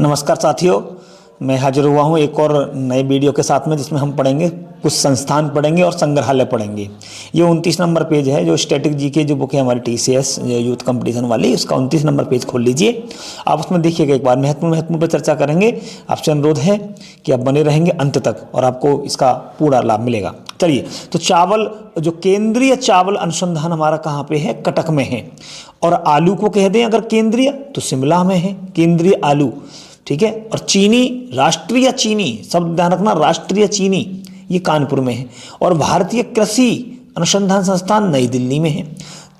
नमस्कार साथियों, मैं हाजिर हुआ हूँ एक और नए वीडियो के साथ में, जिसमें हम पढ़ेंगे कुछ संस्थान पढ़ेंगे और संग्रहालय पढ़ेंगे। ये 29 नंबर पेज है, जो स्टैटिक जीके जो बुक है हमारी TCS यूथ कंपटीशन वाली, उसका 29 नंबर पेज खोल लीजिए। आप उसमें देखिएगा एक बार, महत्वपूर्ण पर चर्चा करेंगे। आपसे अनुरोध है कि आप बने रहेंगे अंत तक और आपको इसका पूरा लाभ मिलेगा। चलिए, तो चावल, जो केंद्रीय चावल अनुसंधान हमारा कहाँ पे है? कटक में है। और आलू को कह दें अगर केंद्रीय, तो शिमला में है केंद्रीय आलू, ठीक है। और चीनी, राष्ट्रीय चीनी, शब्द ध्यान रखना, राष्ट्रीय चीनी, ये कानपुर में है। और भारतीय कृषि अनुसंधान संस्थान नई दिल्ली में है।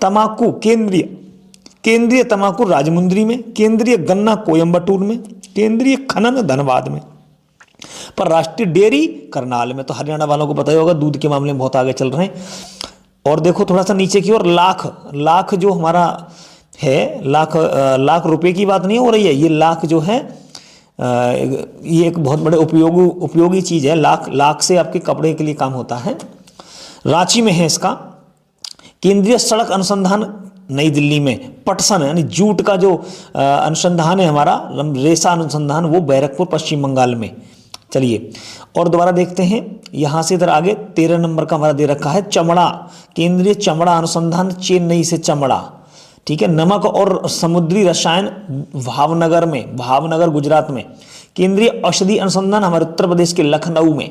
तंबाकू, केंद्रीय तंबाकू राजमुंद्री में, केंद्रीय गन्ना कोयंबटूर में, केंद्रीय खनन धनबाद में, पर राष्ट्रीय डेयरी करनाल में। तो हरियाणा वालों को पता ही होगा, दूध के मामले में बहुत आगे चल रहे हैं। और देखो थोड़ा सा नीचे की ओर, लाख जो हमारा है, लाख रुपए की बात नहीं हो रही है, ये लाख जो है ये एक बहुत बड़े उपयोगी चीज़ है। लाख से आपके कपड़े के लिए काम होता है। रांची में है इसका। केंद्रीय सड़क अनुसंधान नई दिल्ली में। पटसन यानी जूट का जो अनुसंधान है हमारा, रेशा अनुसंधान, वो बैरकपुर पश्चिम बंगाल में। चलिए और दोबारा देखते हैं, यहाँ से इधर आगे 13 नंबर का हमारा दे रखा है चमड़ा, केंद्रीय चमड़ा अनुसंधान चेन्नई से चमड़ा, ठीक है। नमक और समुद्री रसायन भावनगर गुजरात में। केंद्रीय औषधि अनुसंधान हमारे उत्तर प्रदेश के लखनऊ में।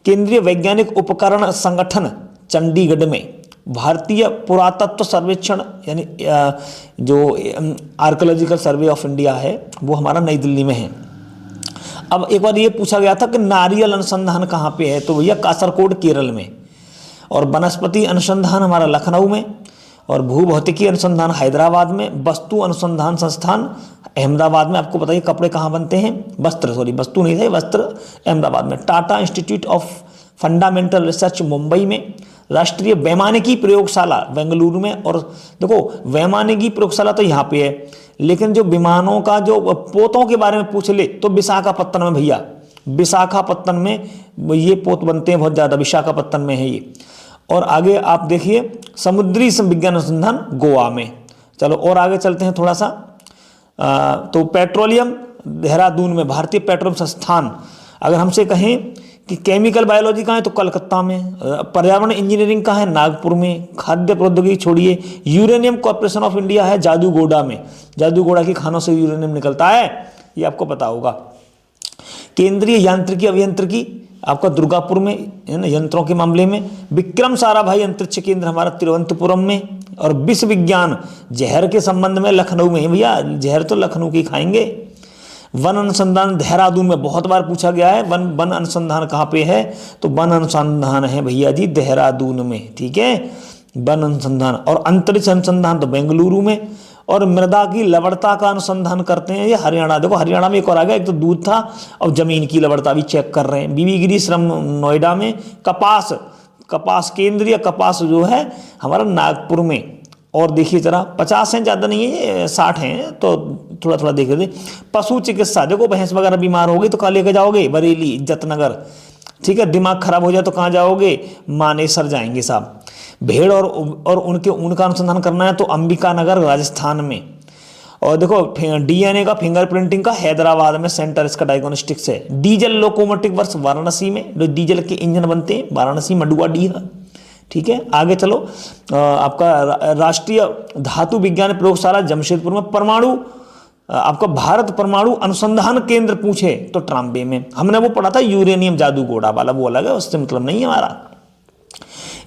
केंद्रीय वैज्ञानिक उपकरण संगठन चंडीगढ़ में। भारतीय पुरातत्व सर्वेक्षण यानी जो आर्कियोलॉजिकल सर्वे ऑफ इंडिया है, वो हमारा नई दिल्ली में है। अब एक बार ये पूछा गया था कि नारियल अनुसंधान कहाँ पे है, तो भैया कासरकोड केरल में। और वनस्पति अनुसंधान हमारा लखनऊ में। और भूभौतिकी अनुसंधान हैदराबाद में। वस्तु अनुसंधान संस्थान अहमदाबाद में। आपको बताइए कपड़े कहाँ बनते हैं? वस्तु नहीं थे, वस्त्र अहमदाबाद में। Tata institute of fundamental research Mumbai में। राष्ट्रीय वैमानिकी प्रयोगशाला बेंगलुरु में। और देखो, वैमानिकी प्रयोगशाला तो यहाँ पे है, लेकिन जो विमानों का जो पोतों के बारे में पूछ ले तो विशाखापत्तनम में भैया, विशाखापत्तनम में ये पोत बनते हैं बहुत ज़्यादा, विशाखापत्तनम में है ये। और आगे आप देखिए, समुद्री विज्ञान अनुसंधान गोवा में। चलो और आगे चलते हैं थोड़ा सा। तो पेट्रोलियम देहरादून में, भारतीय पेट्रोलियम संस्थान। अगर हमसे कहें कि केमिकल बायोलॉजी कहाँ है, तो कलकत्ता में। पर्यावरण इंजीनियरिंग कहाँ है? नागपुर में। खाद्य प्रौद्योगिकी छोड़िए, यूरेनियम कॉर्पोरेशन ऑफ इंडिया है जादूगोड़ा में। जादूगोड़ा की खानों से यूरेनियम निकलता है, ये आपको पता होगा। केंद्रीय यांत्रिकी अभियांत्रिकी आपका दुर्गापुर में है ना, यंत्रों के मामले में। विक्रम साराभाई अंतरिक्ष केंद्र हमारा तिरुवनंतपुरम में। और विश्व विज्ञान जहर के संबंध में लखनऊ में। भैया जहर तो लखनऊ की खाएंगे। वन अनुसंधान देहरादून में, बहुत बार पूछा गया है। वन अनुसंधान कहाँ पे है? तो वन अनुसंधान है भैया जी देहरादून में, ठीक है, वन अनुसंधान। और अंतरिक्ष अनुसंधान तो बेंगलुरु में। और मृदा की लवणता का अनुसंधान करते हैं ये हरियाणा। देखो हरियाणा में एक और आ गया, एक तो दूध था और जमीन की लवणता भी चेक कर रहे हैं। बीबीगिरी श्रम नोएडा में। कपास केंद्रीय कपास जो है हमारा नागपुर में। और देखिए जरा, 50 हैं, ज़्यादा नहीं है, 60 हैं, तो थोड़ा थोड़ा देख लेते। पशु चिकित्सा, देखो भैंस वगैरह बीमार हो गई तो कहाँ लेके जाओगे? बरेली, इज्जतनगर, ठीक है। दिमाग खराब हो जाए तो कहाँ जाओगे? मानेसर जाएंगे साहब। भेड़ और उनका अनुसंधान करना है तो अंबिका नगर राजस्थान में। और देखो DNA का, फिंगरप्रिंटिंग का हैदराबाद में सेंटर इसका डायग्नोस्टिक्स है। डीजल लोकोमोटिव वर्क्स वाराणसी में, जो डीजल के इंजन बनते हैं, वाराणसी मडुआ डीहा, ठीक है। आगे चलो, आपका राष्ट्रीय धातु विज्ञान प्रयोगशाला जमशेदपुर में। परमाणु, आपका भारत परमाणु अनुसंधान केंद्र पूछे तो ट्राम्बे में। हमने वो पढ़ा था यूरेनियम जादूगोड़ा वाला, वो अलग है, उससे मतलब नहीं है हमारा।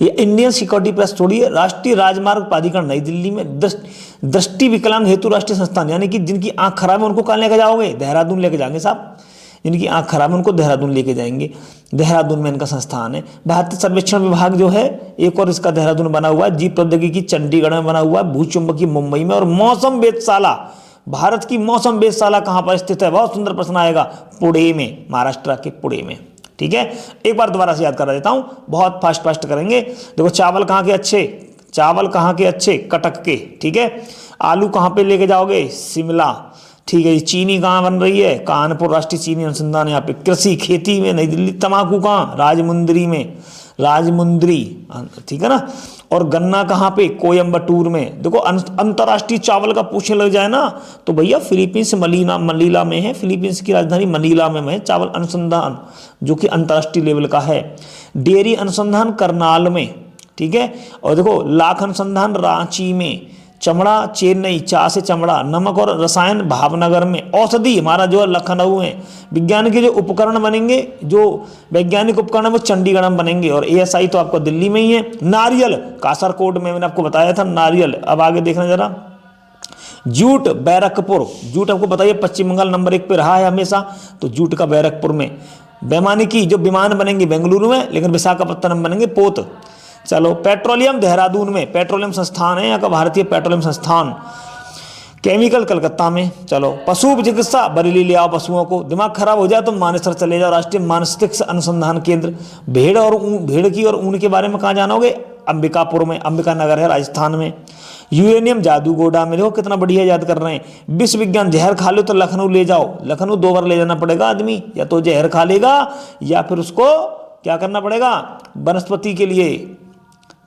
ये इंडियन सिक्योरिटी प्रेस छोड़िए। राष्ट्रीय राजमार्ग प्राधिकरण नई दिल्ली में। दृष्टि विकलांग हेतु राष्ट्रीय संस्थान, यानी कि जिनकी आंख खराब है उनको कहाँ लेके जाओगे? देहरादून लेके जाएंगे साहब। जिनकी आंख खराब है उनको देहरादून लेके जाएंगे। देहरादून में इनका संस्थान है। भारतीय सर्वेक्षण विभाग जो है, एक और इसका देहरादून बना हुआ है। जीव प्रौद्योगिकी चंडीगढ़ में बना हुआ है। भूचुंबकीय मुंबई में। और मौसम वेधशाला, भारत की मौसम वेधशाला कहाँ पर स्थित है? बहुत सुंदर प्रश्न आएगा, पुणे में, महाराष्ट्र के पुणे में, ठीक है। एक बार दोबारा से याद करा देता हूं, बहुत फास्ट करेंगे। देखो चावल कहाँ के अच्छे? कटक के, ठीक है। आलू कहाँ पे लेके जाओगे? शिमला, ठीक है जी। चीनी कहाँ बन रही है? कानपुर राष्ट्रीय चीनी अनुसंधान यहाँ पे। कृषि खेती में नई दिल्ली। तंबाकू कहाँ? राजमुंदरी में, राजमुंदरी, ठीक है ना। और गन्ना कहाँ पे? कोयम्बटूर में। देखो अंतर्राष्ट्रीय चावल का पूछने लग जाए ना तो भैया फिलीपींस मनीला में है, फिलीपींस की राजधानी मनीला में है चावल अनुसंधान, जो कि अंतर्राष्ट्रीय लेवल का है। डेयरी अनुसंधान करनाल में, ठीक है। और देखो लाख अनुसंधान रांची में, चमड़ा चेन्नई, चाह से चमड़ा, नमक और रसायन भावनगर में, औषधि हमारा जो है लखनऊ में, विज्ञान के जो उपकरण बनेंगे, जो वैज्ञानिक उपकरण है वो चंडीगढ़ में बनेंगे, और एएसआई तो आपको दिल्ली में ही है। नारियल कासरकोट में, मैंने आपको बताया था नारियल। अब आगे देखना जरा, जूट बैरकपुर, जूट आपको बताइए पश्चिम बंगाल नंबर 1 पे रहा है हमेशा, तो जूट का बैरकपुर में। वैमानिकी जो विमान बनेंगे बेंगलुरु में, लेकिन विशाखापत्तनम बनेंगे पोत। चलो पेट्रोलियम देहरादून में, पेट्रोलियम संस्थान है यहाँ का, भारतीय पेट्रोलियम संस्थान। केमिकल कलकत्ता में। चलो पशु चिकित्सा, बरेली ले आओ पशुओं को। दिमाग खराब हो जाए तो मानेसर चले जाओ, राष्ट्रीय मानसिक अनुसंधान केंद्र। भेड़ की और ऊन के बारे में कहाँ जानोगे? अंबिकापुर में, अंबिका नगर है राजस्थान में। यूरेनियम जादूगोड़ा में, देखो कितना बढ़िया याद कर रहे हैं। विश्व विज्ञान, जहर खा लो तो लखनऊ ले जाओ, लखनऊ 2 बार ले जाना पड़ेगा आदमी, या तो जहर खा लेगा या फिर उसको क्या करना पड़ेगा वनस्पति के लिए,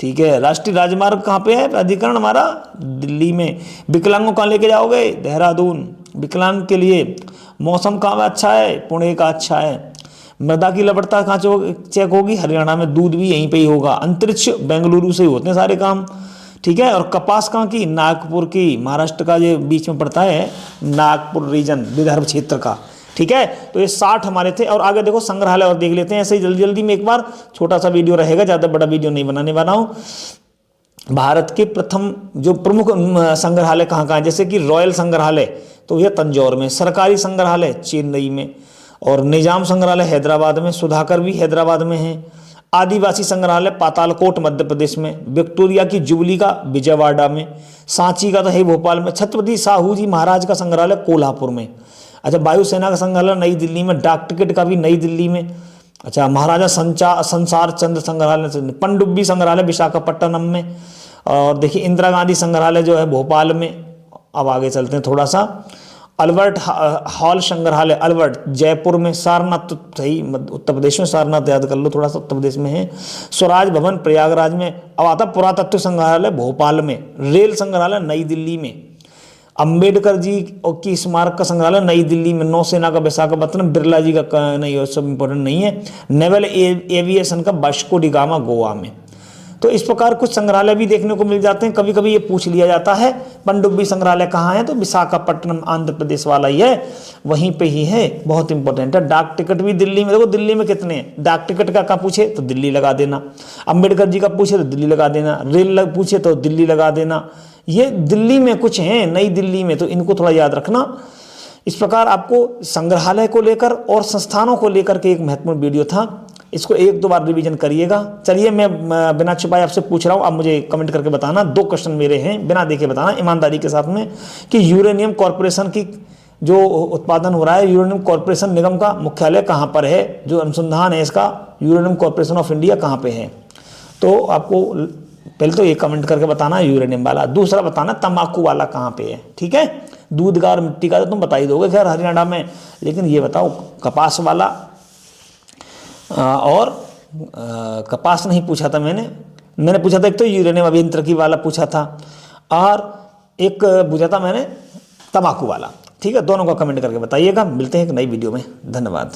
ठीक है। राष्ट्रीय राजमार्ग कहाँ पे है? प्राधिकरण हमारा दिल्ली में। विकलांगों कहाँ लेके जाओगे? देहरादून, विकलांग के लिए। मौसम कहाँ अच्छा है? पुणे का अच्छा है। मृदा की लवणता कहाँ चेक होगी? हरियाणा में। दूध भी यहीं पे ही होगा। अंतरिक्ष बेंगलुरु से ही होते हैं सारे काम, ठीक है। और कपास कहाँ की? नागपुर की, महाराष्ट्र का जो बीच में पड़ता है नागपुर रीजन, विदर्भ क्षेत्र का, ठीक है। तो ये 60 हमारे थे। और आगे देखो संग्रहालय और देख लेते हैं ऐसे ही जल्दी जल्दी में, एक बार छोटा सा वीडियो रहेगा, ज़्यादा बड़ा वीडियो नहीं बनाने वाला हूँ। भारत के प्रथम जो प्रमुख संग्रहालय कहाँ कहाँ है, जैसे कि रॉयल संग्रहालय तो यह तंजौर में, सरकारी संग्रहालय चेन्नई में, और निजाम संग्रहालय हैदराबाद में, सुधाकर भी हैदराबाद में है। आदिवासी संग्रहालय पातालकोट मध्य प्रदेश में। विक्टोरिया की जुबली का विजयवाड़ा में। सांची का तो है भोपाल में। छत्रपति साहू जी महाराज का संग्रहालय कोल्हापुर में। अच्छा वायुसेना का संग्रहालय नई दिल्ली में। डाक टिकट का भी नई दिल्ली में। अच्छा महाराजा संसार चंद्र संग्रहालय, पनडुब्बी संग्रहालय विशाखापट्टनम में। और देखिए इंदिरा गांधी संग्रहालय जो है भोपाल में। अब आगे चलते हैं थोड़ा सा। अल्बर्ट हॉल संग्रहालय अल्बर्ट जयपुर में। सारनाथ तो सही उत्तर प्रदेश में, सारनाथ याद कर लो थोड़ा सा, उत्तर प्रदेश में है। स्वराज भवन प्रयागराज में। अब आता पुरातत्व संग्रहालय भोपाल में। रेल संग्रहालय नई दिल्ली में। अंबेडकर जी की स्मारक का संग्रहालय नई दिल्ली में। नौसेना का विशाखापत्तनम। बिरला जी का नहीं, सब इंपॉर्टेंट नहीं है। नेवल एविएशन का वास्को डी गामा गोवा में। तो इस प्रकार कुछ संग्रहालय भी देखने को मिल जाते हैं। कभी कभी ये पूछ लिया जाता है पनडुब्बी संग्रहालय कहाँ है, तो विशाखापट्टनम आंध्र प्रदेश वाला ही है, वहीं पे ही है, बहुत इंपॉर्टेंट है। डाक टिकट भी दिल्ली में। देखो दिल्ली में कितने हैं, डाक टिकट का क्या पूछे तो दिल्ली लगा देना। अंबेडकर जी का पूछे तो दिल्ली लगा देना। रेल पूछे तो दिल्ली लगा देना। ये दिल्ली में कुछ हैं, नई दिल्ली में, तो इनको थोड़ा याद रखना। इस प्रकार आपको संग्रहालय को लेकर और संस्थानों को लेकर के एक महत्वपूर्ण वीडियो था। इसको 1-2 बार रिवीजन करिएगा। चलिए मैं बिना छुपाए आपसे पूछ रहा हूँ, आप मुझे कमेंट करके बताना। 2 क्वेश्चन मेरे हैं, बिना देखे बताना ईमानदारी के साथ में, कि यूरेनियम कॉरपोरेशन की जो उत्पादन हो रहा है, यूरेनियम कॉरपोरेशन निगम का मुख्यालय कहाँ पर है, जो अनुसंधान है इसका यूरेनियम कॉरपोरेशन ऑफ इंडिया कहाँ पे है। तो आपको पहले तो ये कमेंट करके बताना यूरेनियम वाला, दूसरा बताना तंबाकू वाला कहाँ पे है, ठीक है। दूध का और मिट्टी का तो तुम बता ही दोगे खैर हरियाणा में, लेकिन ये बताओ कपास वाला और कपास नहीं पूछा था मैंने पूछा था, एक तो यूरेनियम अभियांत्रिकी वाला पूछा था और एक पूछा था मैंने तंबाकू वाला, ठीक है। दोनों का कमेंट करके बताइएगा। मिलते हैं एक नई वीडियो में, धन्यवाद।